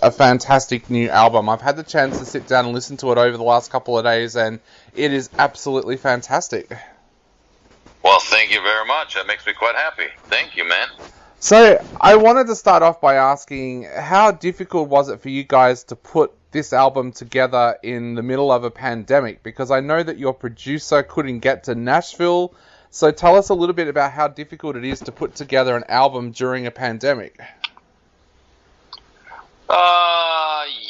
a fantastic new album. I've had the chance to sit down and listen to it over the last couple of days, and it is absolutely fantastic. Well, thank you very much. That makes me quite happy. Thank you, man. So, I wanted to start off by asking, how difficult was it for you guys to put this album together in the middle of a pandemic? Because I know that your producer couldn't get to Nashville, so tell us a little bit about how difficult it is to put together an album during a pandemic.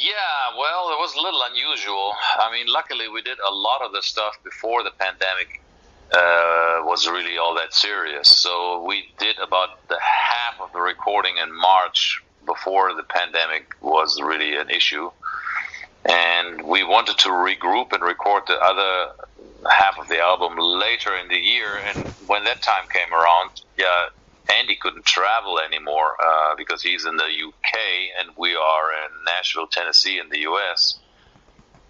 Yeah, well, it was a little unusual. I mean, luckily we did a lot of the stuff before the pandemic was really all that serious. So we did about the half of the recording in March before the pandemic was really an issue. And we wanted to regroup and record the other half of the album later in the year. And when that time came around, Andy couldn't travel anymore because he's in the UK and we are in Nashville, Tennessee in the US.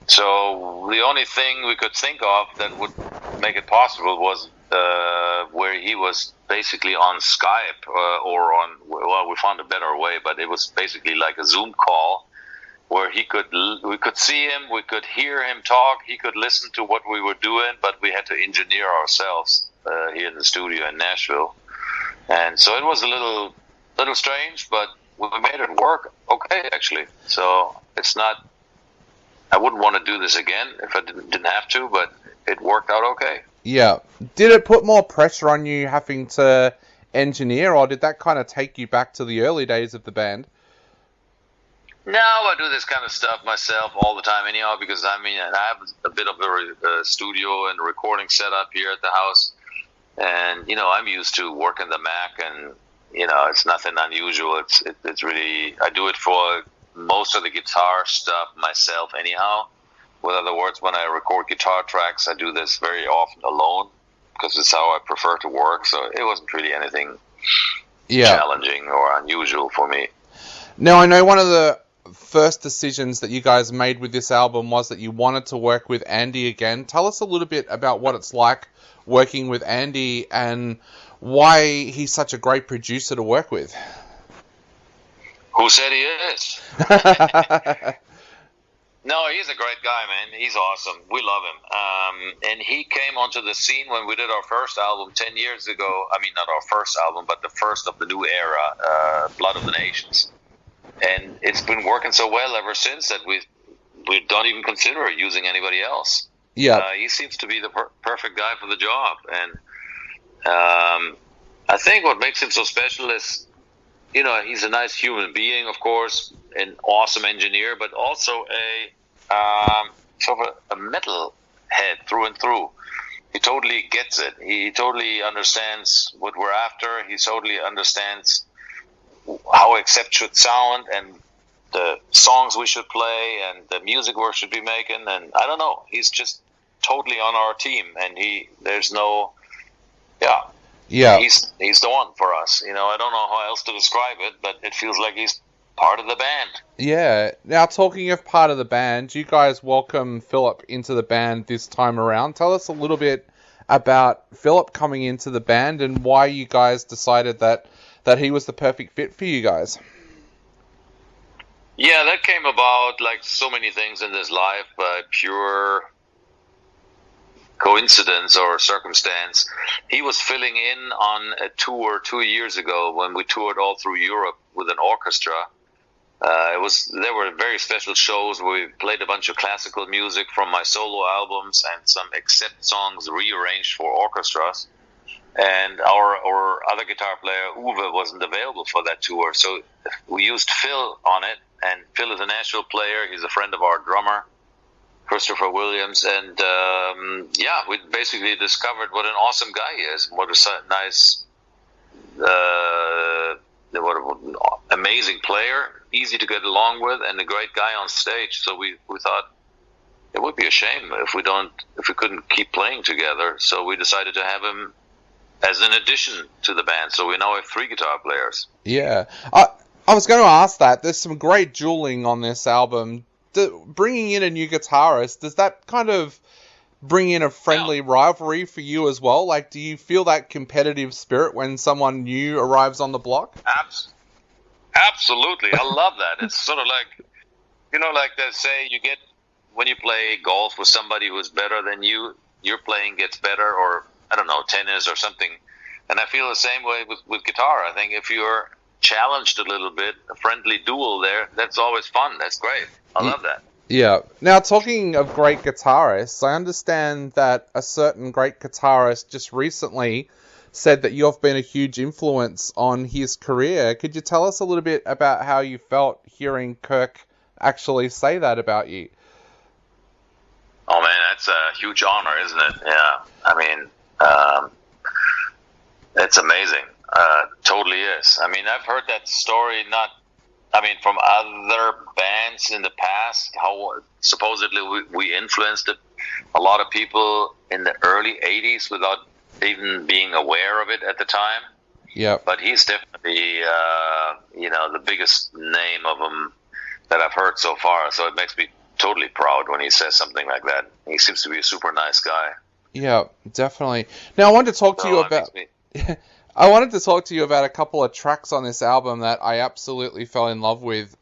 So the only thing we could think of that would make it possible was where he was basically on Skype or on, well, we found a better way, but it was basically like a Zoom call where we could see him, we could hear him talk, he could listen to what we were doing, but we had to engineer ourselves here in the studio in Nashville. And so it was a little strange, but we made it work okay, actually. So it's not, I wouldn't want to do this again if I didn't have to, but it worked out okay. Yeah. Did it put more pressure on you having to engineer, or did that kind of take you back to the early days of the band? No, I do this kind of stuff myself all the time anyhow, because I mean, I have a bit of a studio and recording setup here at the house. And, you know, I'm used to working the Mac and, you know, it's nothing unusual. It's really, I do it for most of the guitar stuff myself anyhow. With other words, when I record guitar tracks, I do this very often alone because it's how I prefer to work. So it wasn't really anything challenging or unusual for me. Now, I know one of the first decisions that you guys made with this album was that you wanted to work with Andy again. Tell us a little bit about what it's like working with Andy and why he's such a great producer to work with. Who said he is? No, he's a great guy, man. He's awesome. We love him. And he came onto the scene when we did our first album 10 years ago. I mean, not our first album, but the first of the new era, Blood of the Nations. And it's been working so well ever since that we don't even consider using anybody else. Yeah, he seems to be the perfect guy for the job. And I think what makes him so special is, you know, he's a nice human being, of course, an awesome engineer, but also a sort of a metal head through and through. He totally gets it. He totally understands what we're after. He totally understands how Accept should sound and the songs we should play and the music we should be making. And I don't know, he's just totally on our team. And he's the one for us. You know, I don't know how else to describe it, but it feels like he's part of the band. Yeah. Now, talking of part of the band, you guys welcome Philip into the band this time around. Tell us a little bit about Philip coming into the band and why you guys decided that he was the perfect fit for you guys. Yeah, that came about like so many things in this life by pure coincidence or circumstance. He was filling in on a tour 2 years ago when we toured all through Europe with an orchestra. There were very special shows where we played a bunch of classical music from my solo albums and some Accept songs rearranged for orchestras. And our other guitar player, Uwe, wasn't available for that tour. So we used Phil on it. And Phil is a Nashville player. He's a friend of our drummer, Christopher Williams. And, we basically discovered what an awesome guy he is. What a nice, what an amazing player, easy to get along with, and a great guy on stage. So we thought it would be a shame if we couldn't keep playing together. So we decided to have him as an addition to the band. So we now have 3 guitar players. Yeah. I was going to ask that. There's some great dueling on this album. Bringing in a new guitarist, does that kind of bring in a friendly rivalry for you as well? Like, do you feel that competitive spirit when someone new arrives on the block? Absolutely. I love that. It's sort of like like they say, you get when you play golf with somebody who's better than you, your playing gets better, or I don't know, tennis or something. And I feel the same way with guitar. I think if you're challenged a little bit, a friendly duel there, that's always fun. That's great. I love that. Yeah. Now, talking of great guitarists, I understand that a certain great guitarist just recently said that you've been a huge influence on his career. Could you tell us a little bit about how you felt hearing Kirk actually say that about you? Oh man, that's a huge honor, isn't it? Yeah. I mean, it's amazing. Totally is. I mean, I've heard that story from other bands in the past, how supposedly we influenced a lot of people in the early 80s without even being aware of it at the time. Yeah. But he's definitely, the biggest name of them that I've heard so far. So it makes me totally proud when he says something like that. He seems to be a super nice guy. Yeah, definitely. Now, I wanted to talk to you about... I wanted to talk to you about a couple of tracks on this album that I absolutely fell in love with.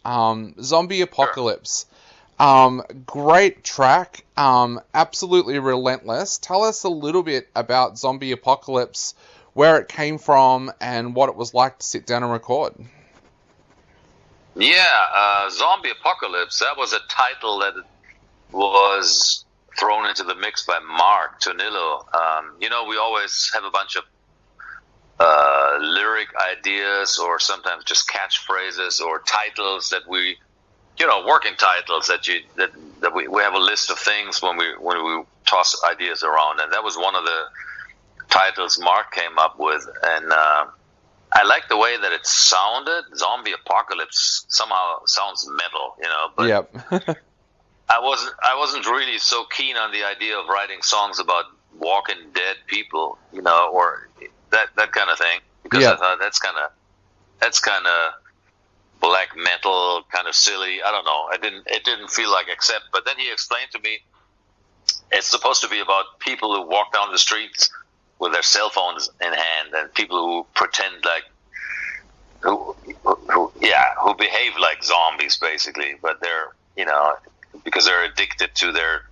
Zombie Apocalypse. Sure. Great track. Absolutely relentless. Tell us a little bit about Zombie Apocalypse, where it came from, and what it was like to sit down and record. Yeah, Zombie Apocalypse, that was a title that was thrown into the mix by Mark Tonillo. We always have a bunch of lyric ideas, or sometimes just catchphrases or titles that we, working titles that we have a list of things when we toss ideas around, and that was one of the titles Mark came up with, and I like the way that it sounded. Zombie Apocalypse somehow sounds metal, but yep. I wasn't really so keen on the idea of writing songs about walking dead people, or that kind of thing, because I thought that's kind of black metal, kind of silly. I don't know. It didn't feel like accept. But then he explained to me it's supposed to be about people who walk down the streets with their cell phones in hand, and people who pretend like who behave like zombies basically, but they're because they're addicted to their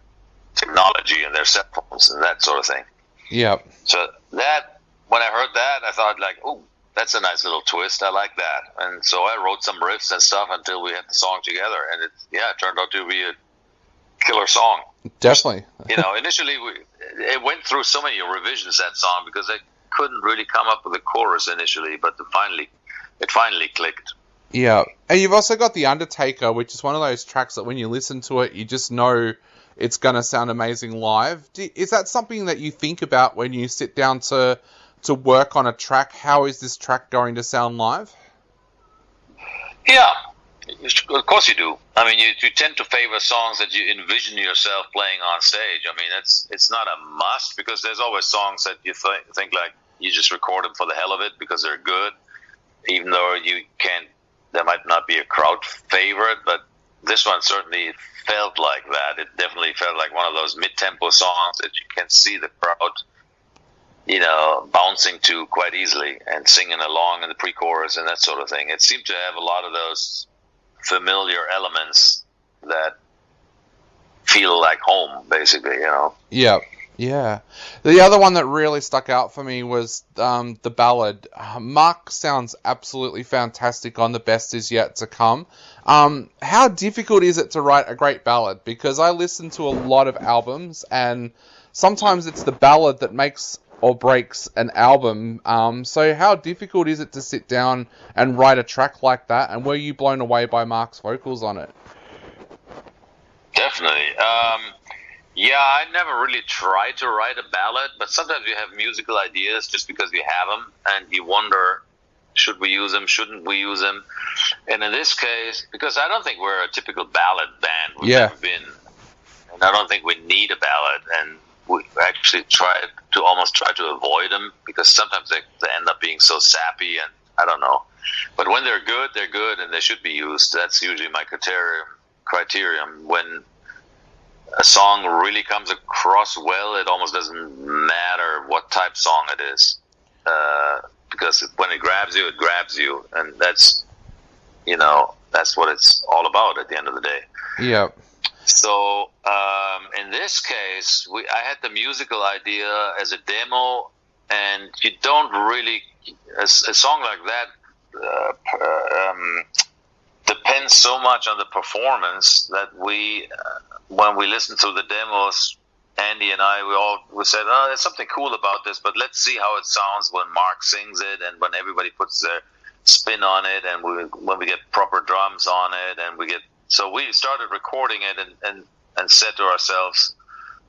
technology and their cell phones and that sort of thing. Yeah. So that. When I heard that, I thought, oh, that's a nice little twist. I like that. And so I wrote some riffs and stuff until we had the song together. And it turned out to be a killer song. Definitely. Initially, it went through so many revisions, that song, because I couldn't really come up with a chorus initially. But it finally clicked. Yeah. And you've also got The Undertaker, which is one of those tracks that when you listen to it, you just know it's going to sound amazing live. Is that something that you think about when you sit down to work on a track? How is this track going to sound live? Yeah, of course you do. I mean, you tend to favor songs that you envision yourself playing on stage. I mean, it's not a must, because there's always songs that you think like you just record them for the hell of it because they're good, even though there might not be a crowd favorite, but this one certainly felt like that. It definitely felt like one of those mid-tempo songs that you can see the crowd bouncing to quite easily and singing along in the pre-chorus and that sort of thing. It seemed to have a lot of those familiar elements that feel like home, basically, Yeah, yeah. The other one that really stuck out for me was the ballad. Mark sounds absolutely fantastic on The Best Is Yet to Come. How difficult is it to write a great ballad? Because I listen to a lot of albums, and sometimes it's the ballad that makes or breaks an album. So how difficult is it to sit down and write a track like that? And were you blown away by Mark's vocals on it? Definitely. I never really tried to write a ballad, but sometimes you have musical ideas just because you have them, and you wonder, should we use them, shouldn't we use them? And in this case, because I don't think we're a typical ballad band, we've never been, and I don't think we need a ballad, and we actually try to avoid them, because sometimes they end up being so sappy, and I don't know. But when they're good, and they should be used. That's usually my criterion. When a song really comes across well, it almost doesn't matter what type song it is, because when it grabs you, and that's what it's all about at the end of the day. Yep. So in this case, I had the musical idea as a demo, and you don't really a song like that depends so much on the performance that when we listened to the demos, Andy and I, we said, oh, there's something cool about this, but let's see how it sounds when Mark sings it and when everybody puts their spin on it, and when we get proper drums on it, and so we started recording it and said to ourselves,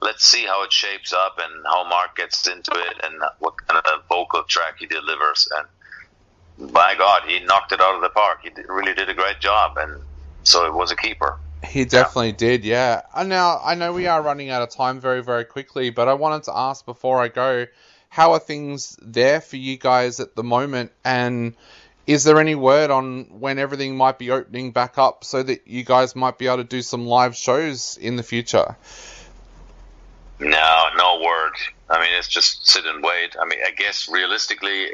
let's see how it shapes up and how Mark gets into it and what kind of vocal track he delivers. And by God, he knocked it out of the park. He really did a great job, and so it was a keeper. He definitely did, yeah. And now, I know we are running out of time very, very quickly, but I wanted to ask before I go, how are things there for you guys at the moment? And is there any word on when everything might be opening back up so that you guys might be able to do some live shows in the future? No word. I mean, it's just sit and wait. I mean, I guess realistically,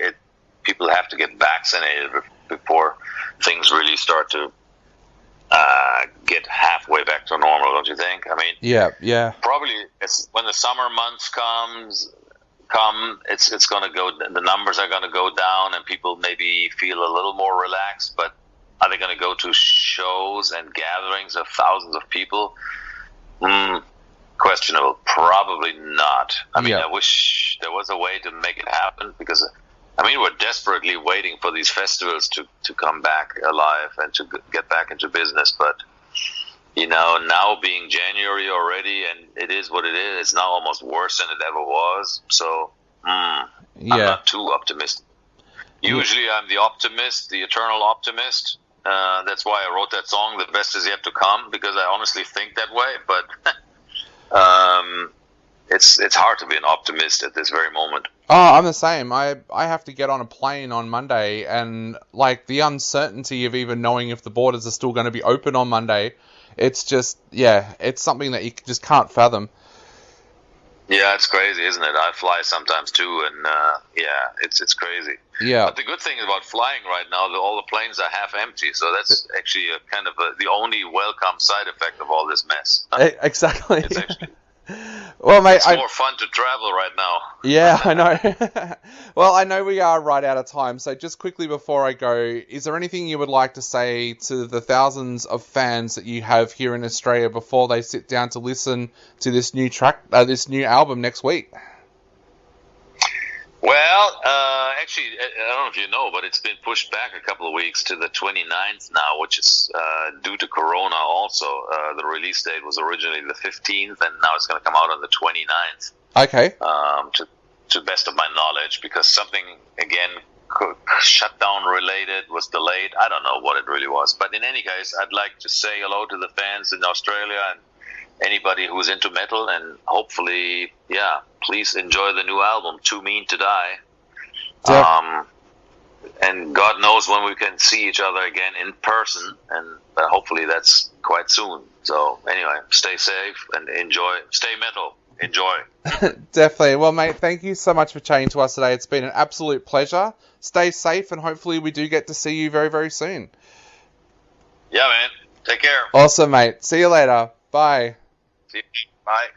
people have to get vaccinated before things really start to get halfway back to normal, don't you think? I mean, yeah. Probably when the summer months come, it's going to go. The numbers are going to go down, and people maybe feel a little more relaxed. But are they going to go to shows and gatherings of thousands of people? Questionable. Probably not. I mean, I wish there was a way to make it happen, because I mean, we're desperately waiting for these festivals to come back alive and to get back into business. But, you know, now being January already, and it is what it is, it's now almost worse than it ever was. So, I'm not too optimistic. Usually I'm the optimist, the eternal optimist. That's why I wrote that song, The Best Is Yet to Come, because I honestly think that way. But it's hard to be an optimist at this very moment. Oh, I'm the same. I have to get on a plane on Monday, and like the uncertainty of even knowing if the borders are still going to be open on Monday, it's just, it's something that you just can't fathom. Yeah, it's crazy, isn't it? I fly sometimes too, and it's crazy. Yeah. But the good thing about flying right now, all the planes are half empty, so that's actually the only welcome side effect of all this mess. Exactly. It's actually... Well, mate, it's more fun to travel right now. Yeah, I know. Well, I know we are right out of time, so just quickly before I go, is there anything you would like to say to the thousands of fans that you have here in Australia before they sit down to listen to this new this new album next week? Well, actually, I don't know if you know, but it's been pushed back a couple of weeks to the 29th now, which is due to Corona also. The release date was originally the 15th, and now it's going to come out on the 29th. Okay. To best of my knowledge, because something, again, shutdown related was delayed. I don't know what it really was. But in any case, I'd like to say hello to the fans in Australia and anybody who's into metal, and hopefully, please enjoy the new album, Too Mean to Die. And God knows when we can see each other again in person, and hopefully that's quite soon. So anyway, stay safe and enjoy. Stay metal. Enjoy. Definitely. Well, mate, thank you so much for chatting to us today. It's been an absolute pleasure. Stay safe, and hopefully we do get to see you very, very soon. Yeah, man. Take care. Awesome, mate. See you later. Bye. See you. Bye.